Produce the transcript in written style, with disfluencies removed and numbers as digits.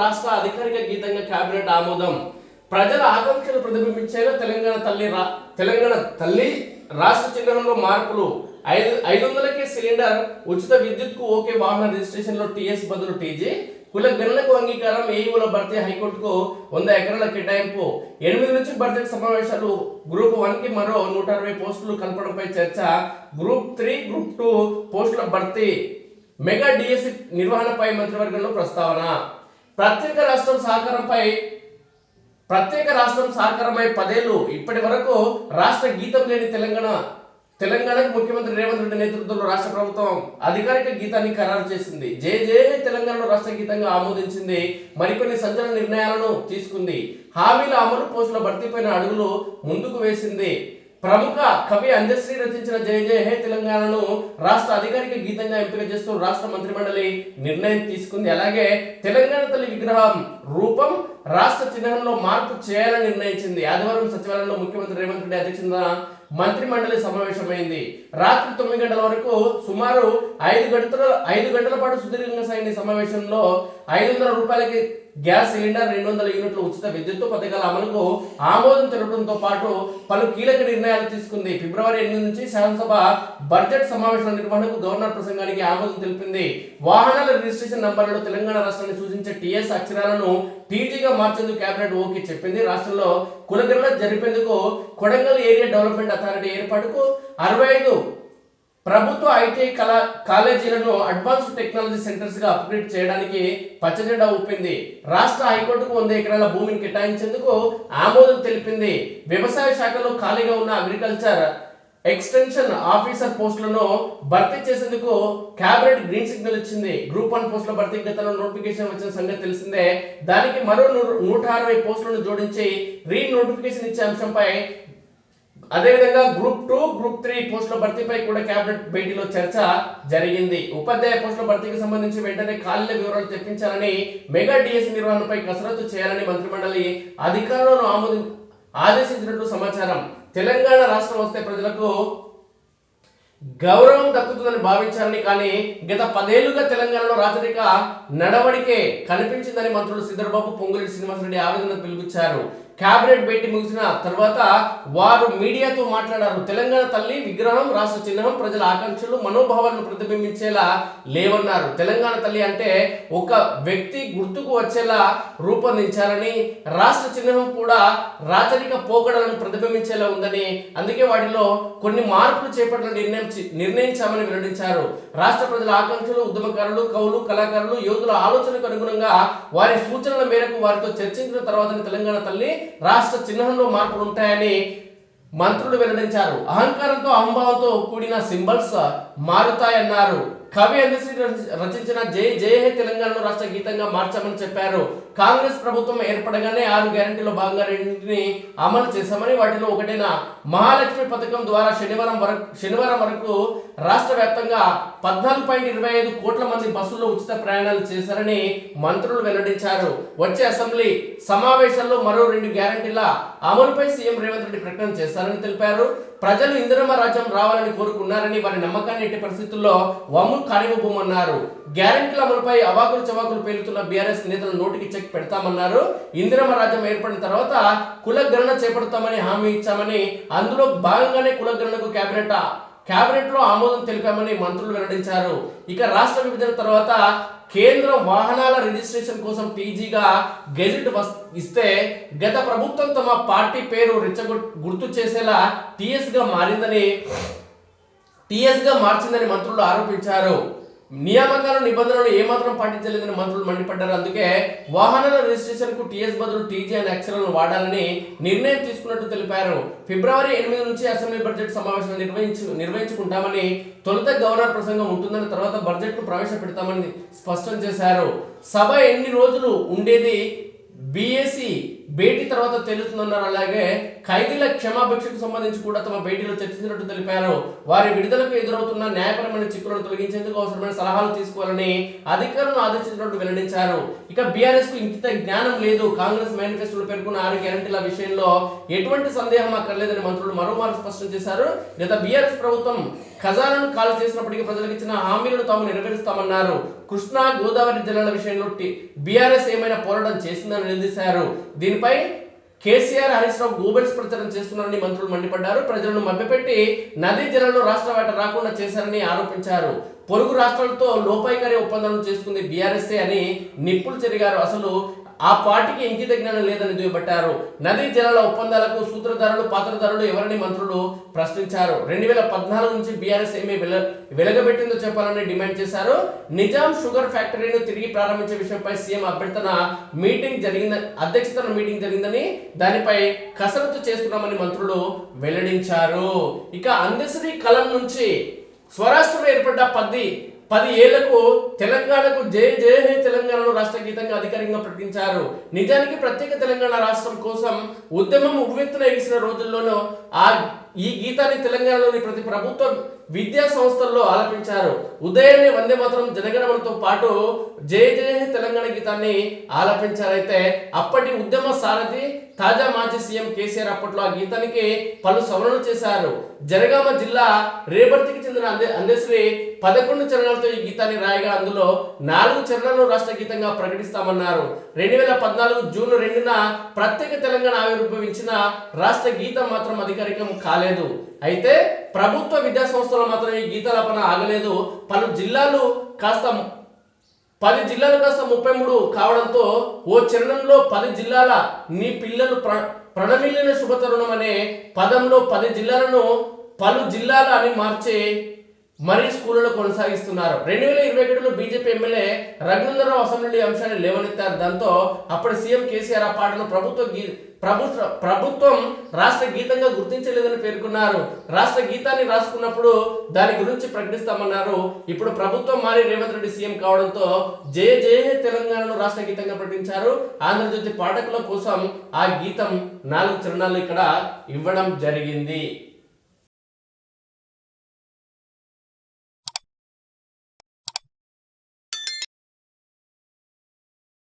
రాష్ట్ర అధికారిక గీతంగా కేబినెట్ ఆమోదం. ప్రజల ఆకాంక్షలు ప్రతిబింబించేలా తెలంగాణ తల్లి రాష్ట్ర చిహ్నంలో మార్పులు. 500కే సిలిండర్, ఉచిత విద్యుత్కు ఓకే, వాహన రిజిస్ట్రేషన్ లో టీఎస్ బదులు టీజీ, కుల గణనకు అంగీకారం, ఏఈఓల భర్తీ, హైకోర్టుకు 100 ఎకరాల కేటాయింపు. 8 నుంచి బడ్జెట్ సమావేశాలు. గ్రూప్ 1 కి మరో 160 పోస్టులు కల్పనపై చర్చ. గ్రూప్ 3, గ్రూప్ 2 పోస్టుల భర్తీ. మెగా డిఎస్సి నిర్వహణపై మంత్రివర్గంలో ప్రస్తావన. ప్రత్యేక రాష్ట్రం సాకారమై 10 ఏళ్లు. ఇప్పటి వరకు రాష్ట్ర గీతం లేని తెలంగాణకు ముఖ్యమంత్రి రేవంత్ రెడ్డి నేతృత్వంలో రాష్ట్ర ప్రభుత్వం అధికారిక గీతాన్ని ఖరారు చేసింది. జే తెలంగాణలో రాష్ట్ర గీతంగా ఆమోదించింది. మరికొన్ని సంచలన నిర్ణయాలను తీసుకుంది. హామీల అమలు, పోస్టుల భర్తీపైన అడుగులు ముందుకు వేసింది. ప్రముఖ కవి అంజశ్రీ రచించిన జై హే తెలంగాణను రాష్ట్ర అధికారిక గీతంగా ఎంపిక చేస్తూ రాష్ట్ర మంత్రిమండలి నిర్ణయం తీసుకుంది. అలాగే తెలంగాణ తల్లి విగ్రహం రూపం, రాష్ట్ర చిహ్నంలో మార్పు చేయాలని నిర్ణయించింది. ఆదివారం సచివాలయంలో ముఖ్యమంత్రి రేవంత్ రెడ్డి అధ్యక్షతన మంత్రి మండలి సమావేశమైంది. రాత్రి 9 గంటల వరకు సుమారు 5 గంటల పాటు సుదీర్ఘంగా సాగిన సమావేశంలో 500 రూపాయలకి గ్యాస్ సిలిండర్, 200 యూనిట్ల ఉచిత విద్యుత్ పథకాల అమలుకు ఆమోదం తెలపడంతో పాటు పలు కీలక నిర్ణయాలు తీసుకుంది. ఫిబ్రవరి 8 నుంచి శాసనసభ బడ్జెట్ సమావేశాల నిర్వహణకు గవర్నర్ ప్రసంగానికి ఆమోదం తెలిపింది. వాహనాల రిజిస్ట్రేషన్ నంబర్లలో తెలంగాణ రాష్ట్రాన్ని సూచించే టీఎస్ అక్షరాలను టీజీగా మార్చేందుకు కేబినెట్ ఓకే చెప్పింది. రాష్ట్రంలో కులగణన జరిపేందుకు కొడంగల్ ఏరియా డెవలప్మెంట్ అథారిటీ ఏర్పాటుకు 65 ప్రభుత్వ ఐటీఐ కాలేజీలను అడ్వాన్స్డ్ టెక్నాలజీ సెంటర్స్ గా అప్గ్రేడ్ చేయడానికి పచ్చజెండా ఊపింది. రాష్ట్ర హైకోర్టుకు 100 ఎకరాల భూమిని కేటాయించేందుకు ఆమోదం తెలిపింది. వ్యవసాయ శాఖలో ఖాళీగా ఉన్న అగ్రికల్చర్ ఎక్స్టెన్షన్ ఆఫీసర్ పోస్టులను భర్తీ చేసేందుకు కేబినెట్ గ్రీన్ సిగ్నల్ ఇచ్చింది. గ్రూప్ 1 పోస్టుల భర్తీ గతంలో నోటిఫికేషన్ వచ్చిన సంగతి తెలిసిందే. దానికి మరో 160 పోస్టులను జోడించి రీ నోటిఫికేషన్ ఇచ్చే అంశంపై, అదేవిధంగా గ్రూప్ 2, గ్రూప్ 3 పోస్టుల భర్తీపై కూడా కేబినెట్ భేటీలో చర్చ జరిగింది. ఉపాధ్యాయ పోస్టుల భర్తీకి సంబంధించి వెంటనే ఖాళీల వివరాలు తెప్పించాలని, మెగా డిఎస్సి నిర్వహణపై కసరత్తు చేయాలని మంత్రిమండలి అధికారులను ఆదేశించినట్లు సమాచారం. తెలంగాణ రాష్ట్రం వస్తే ప్రజలకు గౌరవం దక్కుతుందని భావించారని, కానీ గత 10 ఏళ్లుగా తెలంగాణలో రాజరిక నడవడికే కనిపించిందని మంత్రులు శ్రీధర్బాబు, పొంగులేటి శ్రీనివాసరెడ్డి ఆవేదన పిలుపుచ్చారు. కేబినెట్ భేటీ ముగిసిన తర్వాత వారు మీడియాతో మాట్లాడారు. తెలంగాణ తల్లి విగ్రహం, రాష్ట్ర చిహ్నం ప్రజల ఆకాంక్షలు, మనోభావాలను ప్రతిబింబించేలా లేవన్నారు. తెలంగాణ తల్లి అంటే ఒక వ్యక్తి గుర్తుకు వచ్చేలా రూపొందించారని, రాష్ట్ర చిహ్నం కూడా రాజరిక పోకడలను ప్రతిబింబించేలా ఉందని, అందుకే వాటిలో కొన్ని మార్పులు చేపట్టాలని నిర్ణయించామని వెల్లడించారు. రాష్ట్ర ప్రజల ఆకాంక్షలు, ఉద్యమకారులు, కవులు, కళాకారులు, యోధుల ఆలోచనకు అనుగుణంగా వారి సూచనల మేరకు వారితో చర్చించిన తర్వాత తెలంగాణ తల్లి రాష్ట్ర చిహ్నంలో మార్పులు ఉంటాయని మంత్రులు వెల్లడించారు. అహంకారంతో, అహంభావంతో కూడిన సింబల్స్ మారుతాయన్నారు. కవి అందశ్రీ రచించిన జై హే తెలంగాణను రాష్ట్ర గీతంగా మార్చామని చెప్పారు. కాంగ్రెస్ ప్రభుత్వం ఏర్పడగానే 6 గ్యారెంటీలో భాగంగా 2ని అమలు చేశామని, వాటిలో ఒకటైన మహాలక్ష్మి పథకం ద్వారా శనివారం వరకు రాష్ట్ర వ్యాప్తంగా 14.25 కోట్ల మంది బస్సుల్లో ఉచిత ప్రయాణాలు చేశారని మంత్రులు వెల్లడించారు. వచ్చే అసెంబ్లీ సమావేశాల్లో మరో 2 గ్యారెంటీల అమలుపై సీఎం రేవంత్ రెడ్డి ప్రకటన చేశారని తెలిపారు. ప్రజలు ఇందిరమ్మ రాజ్యం రావాలని కోరుకున్నారని, వారి నమ్మకాన్ని ఎట్టి పరిస్థితుల్లో వమ్ము కానివ్వబోమన్నారు. గ్యారెంటీల అమలుపై అవాకులు చవాకులు పేలుతున్న బీఆర్ఎస్ నేతలు నోటికి చెక్ పెడతామన్నారు. ఇందిరమ్మ రాజ్యం ఏర్పడిన తర్వాత కుల గణన చేపడతామని హామీ ఇచ్చామని, అందులో భాగంగానే కుల గణనకు కేబినెట్ లో ఆమోదం తెలిపామని మంత్రులు వెల్లడించారు. ఇక రాష్ట్ర విభజన తర్వాత కేంద్రం వాహనాల రిజిస్ట్రేషన్ కోసం టీజీగా గెజెట్ ఇస్తే గత ప్రభుత్వం తమ పార్టీ పేరు గుర్తు చేసేలా టీఎస్ గా మార్చిందని మంత్రులు ఆరోపించారు. నియామకాల నిబంధనలు ఏమాత్రం పాటించలేదని మంత్రులు మండిపడ్డారు. అందుకే వాహనాల రిజిస్ట్రేషన్ కు టీఎస్ బదులు టీజీ అనే అక్షరాలను వాడాలని నిర్ణయం తీసుకున్నట్టు తెలిపారు. ఫిబ్రవరి 8 నుంచి అసెంబ్లీ బడ్జెట్ సమావేశాలు నిర్వహించుకుంటామని, తొలుత గవర్నర్ ప్రసంగం ఉంటుందని, తర్వాత బడ్జెట్ ను ప్రవేశపెడతామని స్పష్టం చేశారు. సభ ఎన్ని రోజులు ఉండేది బీఏసీ భేటీ తర్వాత తెలుస్తుందన్నారు. అలాగే ఖైదీల క్షమాభిక్షకు సంబంధించి కూడా తమ భేటీలో చర్చించినట్టు తెలిపారు. వారి విడుదలకు ఎదురవుతున్న న్యాయపరమైన చిక్కులను తొలగించేందుకు అవసరమైన సలహాలు తీసుకోవాలని అధికారులను ఆదేశించినట్టు వెల్లడించారు. ఇక బీఆర్ఎస్ కు ఇంకిత జ్ఞానం లేదు. కాంగ్రెస్ మేనిఫెస్టోలో పేర్కొన్న 6 గ్యారెంటీల విషయంలో ఎటువంటి సందేహం అక్కర్లేదని మంత్రులు మరోమారు స్పష్టం చేశారు. గత బీఆర్ఎస్ ప్రభుత్వం ఖజానాను కాల్ చేసినప్పటికీ ప్రజలకు ఇచ్చిన హామీలను తాము నెరవేరుస్తామన్నారు. కృష్ణా గోదావరి జిల్లాల విషయంలో బీఆర్ఎస్ ఏమైనా పోరాటం చేసిందని నిలదీశారు. దీనిపై కేసీఆర్, హరీష్ రావు గోబెల్స్ ప్రచారం చేస్తున్నారని మంత్రులు మండిపడ్డారు. ప్రజలను మభ్యపెట్టి నదీ జలాల్లో రాష్ట్ర వాటా రాకుండా చేశారని ఆరోపించారు. పొరుగు రాష్ట్రాలతో లోపాయికారి ఒప్పందాలను చేసుకుంది బీఆర్ఎస్ఏ అని నిప్పులు చెరిగారు. అసలు ఆ పార్టీకి ఇంకిత జ్ఞానం లేదని దుయ్యబట్టారు. నదీ జలాల ఒప్పందాలకు సూత్రధారులు, పాత్రధారులు ఎవరని మంత్రులు ప్రశ్నించారు. 2014 నుంచి బీఆర్ఎస్ ఏమీ వెలగబెట్టిందో చెప్పాలని డిమాండ్ చేశారు. నిజాం షుగర్ ఫ్యాక్టరీని తిరిగి ప్రారంభించే విషయంపై సీఎం అధ్యక్షతన మీటింగ్ జరిగిందని దానిపై కసరత్తు చేస్తున్నామని మంత్రులు వెల్లడించారు. ఇక అందశ్రీ కలం నుంచి స్వరాష్ట్రం ఏర్పడ్డ 10 ఏళ్లకు తెలంగాణకు జై జై హే తెలంగాణలో రాష్ట్ర గీతంగా అధికారికంగా ప్రకటించారు. నిజానికి ప్రత్యేక తెలంగాణ రాష్ట్రం కోసం ఉద్యమం ఉవ్వెత్తున ఎగిసిన రోజుల్లోనూ ఈ గీతాన్ని తెలంగాణలోని ప్రతి ప్రభుత్వ విద్యా సంస్థల్లో ఆలపించారు. ఉదయాన్నే వందే మాతరం, జనగణమనతో పాటు జై జై హే తెలంగాణ గీతాన్ని ఆలపించారైతే అప్పటి ఉద్యమ సారథి తాజా మాజీ సీఎం కేసీఆర్ అప్పట్లో ఆ గీతానికి పలు సవరణలు చేశారు. జనగామ జిల్లా రేబర్తికి చెందిన అందశ్రీ 11 చరణాలతో ఈ గీతాన్ని రాయగా అందులో 4 చరణాలను రాష్ట్ర గీతంగా ప్రకటిస్తామన్నారు. 2014 జూన్ 2న ప్రత్యేక తెలంగాణ ఆవిర్భవించిన రాష్ట్ర గీతం మాత్రం అధికారికం కాలేదు. అయితే ప్రభుత్వ విద్యా సంస్థలో మాత్రం ఈ గీతాలాపన ఆగలేదు. 10 జిల్లాలు కాస్త 33 కావడంతో ఓ చరణంలో 10 జిల్లాల నీ పిల్లలు ప్రణమిల్లిన శుభతరుణం అనే పదంలో 10 జిల్లాలను పలు జిల్లాల అని మార్చి మరీ స్కూళ్లలో కొనసాగిస్తున్నారు. 2021లో బీజేపీ ఎమ్మెల్యే రఘునందనరావు అసెంబ్లీ అంశాన్ని లేవనెత్తారు. దాంతో అప్పటి సీఎం కేసీఆర్ ఆ పాటను ప్రభుత్వం రాష్ట్ర గీతంగా గుర్తించలేదని పేర్కొన్నారు. రాష్ట్ర గీతాన్ని రాసుకున్నప్పుడు దాని గురించి ప్రకటిస్తామన్నారు. ఇప్పుడు ప్రభుత్వం మారి రేవంత్ రెడ్డి సీఎం కావడంతో జయ జయ తెలంగాణను రాష్ట్ర గీతంగా ప్రకటించారు. ఆంధ్రజ్యోతి పాఠకుల కోసం ఆ గీతం 4 చరణాలు ఇక్కడ ఇవ్వడం జరిగింది.